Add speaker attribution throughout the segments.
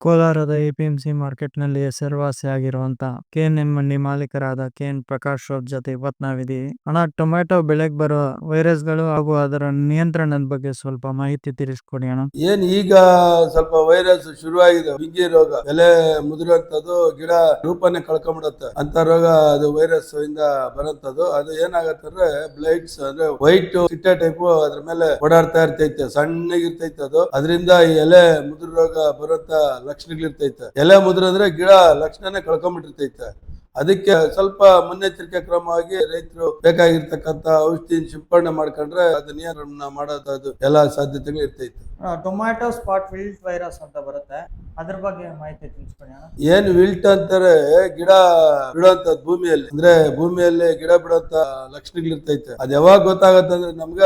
Speaker 1: ಕೋಲಾರದ ಎಪಿಎಂಸಿ ಮಾರ್ಕೆಟ್ನಲ್ಲಿ ಹೆಸರುವಾಸಿಯಾಗಿರುವಂತ ಕೆಎನ್ಎಂ ಮಂಡಿ ಮಾಲೀಕರಾದ ಕೆಎನ್ ಪ್ರಕಾಶ್ ಅವ್ರ ಜೊತೆ ಇವತ್ತು ನಾವಿದೀವಿ. ಅಣ್ಣ, ಟೊಮ್ಯಾಟೊ ಬೆಳೆಗೆ ಬರೋ ವೈರಸ್ಗಳು ಹಾಗೂ ಅದರ ನಿಯಂತ್ರಣದ ಬಗ್ಗೆ ಸ್ವಲ್ಪ ಮಾಹಿತಿ ತಿಳಿಸ್ಕೊಡಿ ಅಣ್ಣ.
Speaker 2: ಈಗ ಸ್ವಲ್ಪ ವೈರಸ್ ಶುರುವಾಗಿದೆ. ಬಿಂಗಿ ರೋಗ, ಎಲೆ ಮುದುರುವಂತದ್ದು, ಗಿಡ ರೂಪನೇ ಕಳ್ಕೊಂಡ್ಬಿಡತ್ತೆ ಅಂತ ರೋಗ. ಅದು ವೈರಸ್ ಇಂದ ಬರುವಂತದ್ದು. ಅದು ಏನಾಗತ್ತಂದ್ರೆ ಬ್ಲೈಟ್ಸ್ ಅಂದ್ರೆ ವೈಟ್ ಚಿಟ್ಟೆ ಟೈಪ್ ಅದ್ರ ಮೇಲೆ ಓಡಾಡ್ತಾ ಇರ್ತೈತೆ, ಸಣ್ಣಗಿರ್ತೈತೆ. ಅದು ಅದರಿಂದ ಈ ಎಲೆ ಮುದುರು ರೋಗ ಬರುವಂತ ಲಕ್ಷಣಗಳಿರ್ತೈತೆ. ಎಲೆ ಮುದ್ರಂದ್ರೆ ಗಿಡ ಲಕ್ಷಣನೇ ಕಳ್ಕೊಂಡ್ಬಿಟ್ಟಿರ್ತೈತೆ. ಅದಕ್ಕೆ ಸ್ವಲ್ಪ ಮುನ್ನೆಚ್ಚರಿಕೆ ಕ್ರಮವಾಗಿ ರೈತರು ಬೇಕಾಗಿರ್ತಕ್ಕಂತ ಔಷಧಿ ಸಿಂಪಡಣೆ ಮಾಡ್ಕೊಂಡ್ರೆ ಅದು ನಿಯಂತ್ರಣ ಮಾಡೋದು ಎಲ್ಲಾ ಸಾಧ್ಯತೆಗಳು ಇರ್ತೈತೆ.
Speaker 1: ಟೊಮ್ಯಾಟೊ ಸ್ಪಾಟ್ ವಿಲ್ಟ್ ವೈರಸ್ ಅಂತ ಬರುತ್ತೆ, ಅದ್ರ ಬಗ್ಗೆ ಮಾಹಿತಿ ತಿಳಿಸ್ಕೊಡಿ ಅಣ್ಣ.
Speaker 2: ಏನ್ ವಿಲ್ಟ್ ಅಂತಾರೆ, ಗಿಡ ಬಿಡುವಂತ ಭೂಮಿಯಲ್ಲಿ, ಅಂದ್ರೆ ಭೂಮಿಯಲ್ಲಿ ಗಿಡ ಬಿಡುವಂತ ಲಕ್ಷಣಗಳಿರ್ತೈತೆ. ಅದ್ ಯಾವಾಗ ಗೊತ್ತಾಗತ್ತೆ ಅಂದ್ರೆ ನಮ್ಗ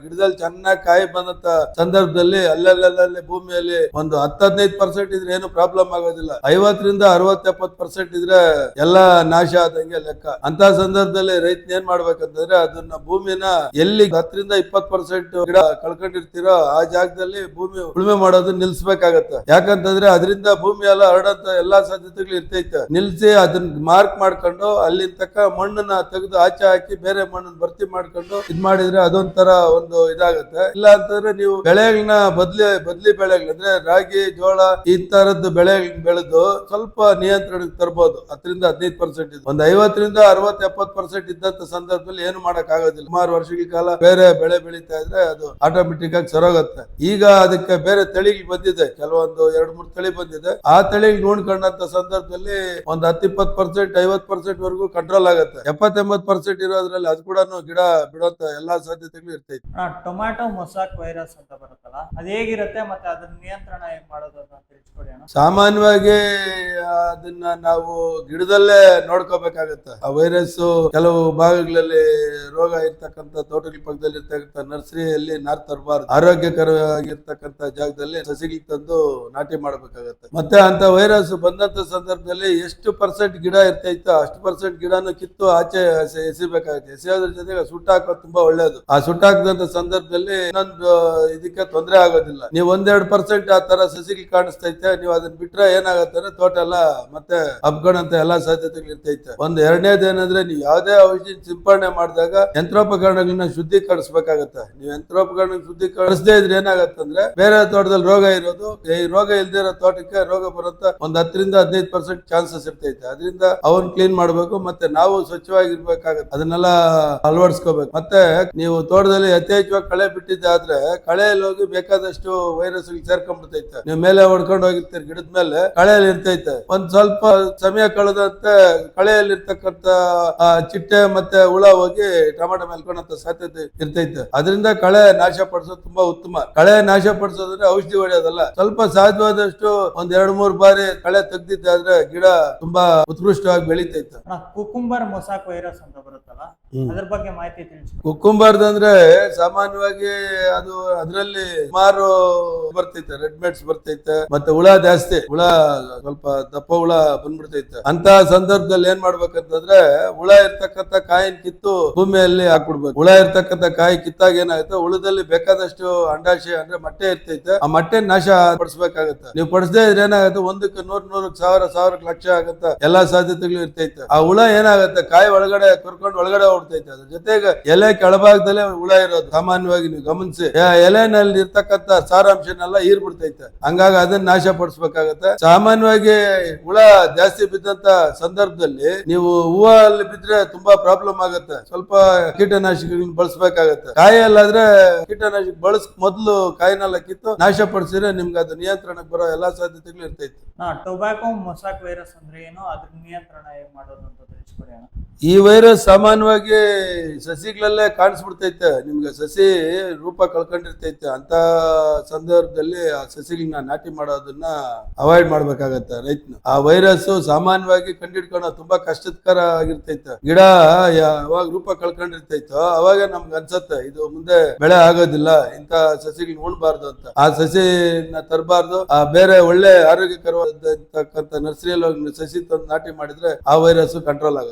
Speaker 2: ಗಿಡದಲ್ಲಿ ಚೆನ್ನಾಗಿ ಕಾಯಿ ಬಂದಂತ ಸಂದರ್ಭದಲ್ಲಿ ಅಲ್ಲಲ್ಲಿ ಭೂಮಿಯಲ್ಲಿ ಒಂದು 10-15% ಇದ್ರೆ ಏನು ಪ್ರಾಬ್ಲಮ್ ಆಗೋದಿಲ್ಲ. 50-60-70% ಇದ್ರೆ ಎಲ್ಲಾ ನಾಶ ಆದಂಗೆ ಲೆಕ್ಕ. ಅಂತ ಸಂದರ್ಭದಲ್ಲಿ ರೈತ ಏನ್ ಮಾಡ್ಬೇಕಂತಂದ್ರೆ ಅದನ್ನ ಭೂಮಿನ ಎಲ್ಲಿ 10-20% ಗಿಡ ಕಳ್ಕೊಂಡಿರ್ತೀರೋ ಆ ಜಾಗದಲ್ಲಿ ಭೂಮಿ ಉಳುಮೆ ಮಾಡೋದು ನಿಲ್ಸ್ಬೇಕಾಗತ್ತೆ. ಯಾಕಂತಂದ್ರೆ ಅದರಿಂದ ಭೂಮಿ ಎಲ್ಲ ಹರಡಂತ ಎಲ್ಲಾ ಸಾಧ್ಯತೆಗಳು ಇರ್ತೈತೆ. ನಿಲ್ಸಿ ಅದನ್ನ ಮಾರ್ಕ್ ಮಾಡ್ಕೊಂಡು ಅಲ್ಲಿ ತಕ್ಕ ಮಣ್ಣನ್ನ ತೆಗೆದು ಆಚೆ ಹಾಕಿ ಬೇರೆ ಮಣ್ಣನ್ನ ಭರ್ತಿ ಮಾಡ್ಕೊಂಡು ಇದ್ ಮಾಡಿದ್ರೆ ಅದೊಂಥರ ಒಂದು ಇದಾಗತ್ತೆ. ಇಲ್ಲ ಅಂತಂದ್ರೆ ನೀವು ಬೆಳೆಗಳನ್ನ ಬದ್ಲಿ ಬೆಳೆಗಳು ಅಂದ್ರೆ ರಾಗಿ, ಜೋಳ ಈ ತರದ್ದು ಬೆಳೆ ಬೆಳೆದು ಸ್ವಲ್ಪ ನಿಯಂತ್ರಣಕ್ಕೆ ತರಬಹುದು. 10-15% ಒಂದು 50-60-70% ಇದ್ದಂತ ಸಂದರ್ಭದಲ್ಲಿ ಏನು ಮಾಡಕ್ ಆಗೋದಿಲ್ಲ. ಸುಮಾರು ವರ್ಷಗಳ ಕಾಲ ಬೇರೆ ಬೆಳೆ ಬೆಳೀತಾ ಇದ್ರೆ ಅದು ಆಟೋಮೆಟಿಕ್ ಆಗಿ ಸರೋಗತ್ತೆ. ಈಗ ಅದಕ್ಕೆ ಬೇರೆ ತಳಿಗಳು ಬಂದಿದೆ, ಕೆಲವೊಂದು 2-3 ತಳಿ ಬಂದಿದೆ. ಆ ತಳಿಗಳು ನೋಡ್ಕೊಂಡಂತ ಸಂದರ್ಭದಲ್ಲಿ ಒಂದು 10-20%, 50% ವರೆಗೂ ಕಂಟ್ರೋಲ್ ಆಗುತ್ತೆ. 70-80% ಇರೋದ್ರಲ್ಲಿ ಅದು ಕೂಡ ಗಿಡ ಬಿಡುವಂತ ಎಲ್ಲಾ ಸಾಧ್ಯತೆಗಳು ಇರ್ತೈತೆ.
Speaker 1: ಟೊಮ್ಯಾಟೊ ಮೊಸಾಕ್ ವೈರಸ್ ಅಂತ ಬರುತ್ತಲ್ಲ, ಅದು ಹೇಗಿರುತ್ತೆ ಮತ್ತೆ ಅದರ ನಿಯಂತ್ರಣ ಹೇಗೆ ಮಾಡೋದು ಅಂತ ತಿಳಿಸ್ಕೊಡಿ ಅಣ್ಣ.
Speaker 2: ಸಾಮಾನ್ಯವಾಗಿ ಅದನ್ನ ನಾವು ಗಿಡದಲ್ಲೇ ನೋಡ್ಕೋಬೇಕಾಗತ್ತೆ. ಆ ವೈರಸ್ ಕೆಲವು ಭಾಗಗಳಲ್ಲಿ ರೋಗ ಇರ್ತಕ್ಕಂಥ ತೋಟಗಳ ಪಕ್ಕದಲ್ಲಿ ಇರ್ತಕ್ಕಂಥ ನರ್ಸರಿಯಲ್ಲಿ ನಾರ್ ತರಬಾರ್ದು. ಆರೋಗ್ಯಕರವಾಗಿರ್ತಕ್ಕಂಥ ಜಾಗದಲ್ಲಿ ಸಸಿಗಳು ತಂದು ನಾಟಿ ಮಾಡಬೇಕಾಗತ್ತೆ. ಮತ್ತೆ ಅಂತ ವೈರಸ್ ಬಂದಂತ ಸಂದರ್ಭದಲ್ಲಿ ಎಷ್ಟು % ಗಿಡ ಇರ್ತೈತೋ ಅಷ್ಟು % ಗಿಡನು ಕಿತ್ತು ಆಚೆ ಎಸಿಬೇಕಾಗುತ್ತೆ. ಎಸೆಯೋದ್ರ ಜೊತೆಗೆ ಸುಟ್ಟಾಕೋದು ತುಂಬಾ ಒಳ್ಳೇದು. ಆ ಸುಟ್ಟಾಕದಂತ ಸಂದರ್ಭದಲ್ಲಿ ಇನ್ನೊಂದು ಇದಕ್ಕೆ ತೊಂದರೆ ಆಗೋದಿಲ್ಲ. ನೀವು 1-2% ಆ ತರ ಸಸಿಗಳು ಕಾಣಿಸ್ತೈತೆ, ನೀವು ಅದನ್ನ ಬಿಟ್ರೆ ಏನಾಗತ್ತೆ ಅಂದ್ರೆ ತೋಟ ಎಲ್ಲ ಮತ್ತೆ ಹಬ್ಕೊಂಡಂತ ಎಲ್ಲಾ ಸಾಧ್ಯತೆಗಳು ಇರ್ತೈತೆ. ಒಂದು ಎರಡನೇದು ಏನಂದ್ರೆ ನೀವು ಯಾವ್ದೇ ಔಷಧಿ ಸಿಂಪಡಣೆ ಮಾಡಿದಾಗ ಯಂತ್ರೋಪಕರಣಗಳನ್ನ ಶುದ್ಧೀಕರಿಸಬೇಕಾಗತ್ತೆ. ನೀವು ಯಂತ್ರೋಪಕರಣ ಶುದ್ಧೀಕರಿಸದೇ ಇದ್ರೆ ಏನಾಗತ್ತಂದ್ರೆ ಬೇರೆ ತೋಟದಲ್ಲಿ ರೋಗ ಇರೋದು, ಈ ರೋಗ ಇಲ್ದಿರೋ ತೋಟಕ್ಕೆ ರೋಗ ಬರುತ್ತ ಒಂದು 10-15% ಚಾನ್ಸಸ್ ಇರ್ತೈತೆ. ಅದರಿಂದ ಅವನ್ ಕ್ಲೀನ್ ಮಾಡ್ಬೇಕು. ಮತ್ತೆ ನಾವು ಸ್ವಚ್ಛವಾಗಿರ್ಬೇಕಾಗತ್ತೆ, ಅದನ್ನೆಲ್ಲ ಅಳವಡಿಸ್ಕೋಬೇಕು. ಮತ್ತೆ ನೀವು ತೋಟದಲ್ಲಿ ಯಥೇಚ್ಛವಾಗಿ ಕಳೆ ಬಿಟ್ಟಿದ್ದೆ ಆದ್ರೆ ಕಳೆಯಲ್ಲಿ ಹೋಗಿ ಬೇಕಾದಷ್ಟು ವೈರಸ್ ಸೇರ್ಕೊಂಡ್ಬಿಡ್ತೈತೆ. ನೀವು ಮೇಲೆ ಹೊಡ್ಕೊಂಡು ಹೋಗಿರ್ತೀರಿ, ಗಿಡದ ಮೇಲೆ ಕಳೆಯಲ್ಲಿ ಇರ್ತೈತೆ. ಒಂದ್ ಸ್ವಲ್ಪ ಸಮಯ ಕಳೆದಂತೆ ಕಳೆಯಲ್ಲಿ ಇರ್ತಕ್ಕಂತ ಚಿಟ್ಟೆ ಮತ್ತೆ ಹುಳ ಹೋಗಿ ಟೊಮಾಟೊ ಮೇಲ್ಕೊಂಡಂತ ಸಾಧ್ಯತೆ ಇರ್ತೈತೆ. ಅದರಿಂದ ಕಳೆ ನಾಶ ಪಡಿಸೋದು ತುಂಬಾ ಉತ್ತಮ. ಕಳೆ ನಾಶ ಪಡಿಸೋದ್ರೆ ಔಷಧಿ ಹೊಡೆಯೋದಲ್ಲ. ಸ್ವಲ್ಪ ಸಾಧ್ಯವಾದಷ್ಟು ಒಂದ್ 2-3 ಬಾರಿ ಕಳೆ ತೆಗ್ದಿದ್ದೆ ಆದ್ರೆ ಗಿಡ ತುಂಬಾ ಉತ್ಕೃಷ್ಟವಾಗಿ ಬೆಳಿತೈತೆ.
Speaker 1: ಕುಕುಂಬರ್ ಮೊಸಾಕ್ ವೈರಸ್ ಅಂತ ಬರುತ್ತಲ್ಲ, ಅದ್ರ ಬಗ್ಗೆ ಮಾಹಿತಿ ತಿಳಿಸ್ಕೊಡಿ.
Speaker 2: ಕುಕುಂಬರ್ದು ಅಂದ್ರೆ ಸಾಮಾನ್ಯವಾಗಿ ಅದು ಅದರಲ್ಲಿ ಸುಮಾರು ಬರ್ತೈತೆ, ರೆಡ್ ಮೆಟ್ಸ್ ಬರ್ತೈತೆ, ಮತ್ತೆ ಹುಳ ಜಾಸ್ತಿ, ಹುಳ ಸ್ವಲ್ಪ ದಪ್ಪ ಹುಳ ಬಂದ್ಬಿಡ್ತೈತೆ. ಅಂತ ಸಂದರ್ಭದಲ್ಲಿ ಏನ್ ಮಾಡ್ಬೇಕಂತಂದ್ರೆ ಹುಳ ಇರ್ತಕ್ಕಂಥ ಕಾಯಿನ ಕಿತ್ತು ಭೂಮಿಯಲ್ಲಿ ಹಾಕ್ಬಿಡ್ಬೇಕು. ಹುಳ ಇರ್ತಕ್ಕಂಥ ಕಾಯಿ ಕಿತ್ತಾಗ ಏನಾಗುತ್ತೆ, ಹುಳದಲ್ಲಿ ಬೇಕಾದಷ್ಟು ಅಂಡಾಶಯ ಅಂದ್ರೆ ಮೊಟ್ಟೆ ಇರ್ತೈತೆ. ಆ ಮೊಟ್ಟೆ ನಾಶ ಪಡಿಸ್ಬೇಕಾಗತ್ತೆ. ನೀವು ಪಡಿಸದೇ ಇದ್ರೆ ಏನಾಗುತ್ತೆ, 100-100 ಲಕ್ಷ ಆಗತ್ತ ಎಲ್ಲಾ ಸಾಧ್ಯತೆಗಳು ಇರ್ತೈತೆ. ಆ ಹುಳ ಏನಾಗುತ್ತೆ, ಕಾಯಿ ಒಳಗಡೆ ಕರ್ಕೊಂಡು ಒಳಗಡೆ ಹೊಡ್ತೈತೆ. ಅದ್ರ ಜೊತೆಗೆ ಎಲೆ ಕೆಳಭಾಗದಲ್ಲೇ ಹುಳ ಇರೋದು ಸಾಮಾನ್ಯವಾಗಿ ನೀವು ಗಮನಿಸಿ. ಎಲೆನಲ್ಲಿ ಇರ್ತಕ್ಕಂಥ ಸಾರಾಂಶನೆಲ್ಲ ಹೀರ್ ಬಿಡ್ತೈತೆ. ಹಂಗಾಗಿ ಅದನ್ನ ನಾಶ ಪಡಿಸ್ಬೇಕಾಗತ್ತೆ. ಸಾಮಾನ್ಯವಾಗಿ ಹುಳ ಜಾಸ್ತಿ ಬಿದ್ದಂತ ಸಂದರ್ಭದಲ್ಲಿ ನೀವು ಹೂವಲ್ಲಿ ಬಿದ್ರೆ ತುಂಬಾ ಪ್ರಾಬ್ಲಮ್ ಆಗುತ್ತೆ. ಸ್ವಲ್ಪ ಕೀಟನಾಶಕಗಳನ್ನ ಬಳಸಬೇಕಾಗತ್ತೆ. ಕಾಯಲ್ಲಾದ್ರೆ ಕೀಟನಾಶಕ ಮೊದಲು ಕಾಯಿನೆಲ್ಲ ಕಿತ್ತು ನಾಶ ಪಡಿಸಿದ್ರೆ ನಿಮ್ಗೆ ಅದು ನಿಯಂತ್ರಣಕ್ಕೆ ಬರೋ ಎಲ್ಲಾ ಸಾಧ್ಯತೆಗಳು ಇರ್ತೈತೆ.
Speaker 1: ಟೊಬ್ಯಾಕೊ ಮೊಸಾಕ್ ವೈರಸ್ ಅಂದ್ರೆ ಏನು, ಅದ್ರ ನಿಯಂತ್ರಣ ಹೇಗೆ ಮಾಡೋದು ಅಂತ ತಿಳಿಸ್ಕೊಡಿ ಅಣ್ಣ.
Speaker 2: ಈ ವೈರಸ್ ಸಾಮಾನ್ಯವಾಗಿ ಸಸಿಗಳಲ್ಲೇ ಕಾಣಿಸ್ಬಿಡ್ತೈತೆ. ನಿಮ್ಗೆ ಸಸಿ ರೂಪ ಕಳ್ಕೊಂಡಿರ್ತೈತೆ. ಅಂತ ಸಂದರ್ಭದಲ್ಲಿ ಆ ಸಸಿಗಳನ್ನ ನಾಟಿ ಮಾಡೋದನ್ನ ಅವಾಯ್ಡ್ ಮಾಡ್ಬೇಕಾಗತ್ತೆ ರೈತನು. ಆ ವೈರಸ್ ಸಾಮಾನ್ಯವಾಗಿ ಕಂಡಿಡ್ಕೊಳ್ಳೋದು ತುಂಬಾ ಕಷ್ಟಕರ ಆಗಿರ್ತೈತೆ. ಗಿಡ ಯಾವಾಗ ರೂಪ ಕಳ್ಕೊಂಡಿರ್ತೈತೋ ಅವಾಗ ನಮ್ಗೆ ಅನ್ಸತ್ತೆ ಇದು ಮುಂದೆ ಬೆಳೆ ಆಗೋದಿಲ್ಲ, ಇಂತ ಸಸಿಗಳನ್ನ ಉಣ್ಬಾರ್ದು ಅಂತ. ಆ ಸಸಿನ ತರಬಾರ್ದು. ಆ ಬೇರೆ ಒಳ್ಳೆ ಆರೋಗ್ಯಕರವಾದಂತಕ್ಕಂಥ ನರ್ಸರಿಯಲ್ಲಿ ಸಸಿ ತಂದು ನಾಟಿ ಮಾಡಿದ್ರೆ ಆ ವೈರಸ್ ಕಂಟ್ರೋಲ್ ಆಗುತ್ತೆ.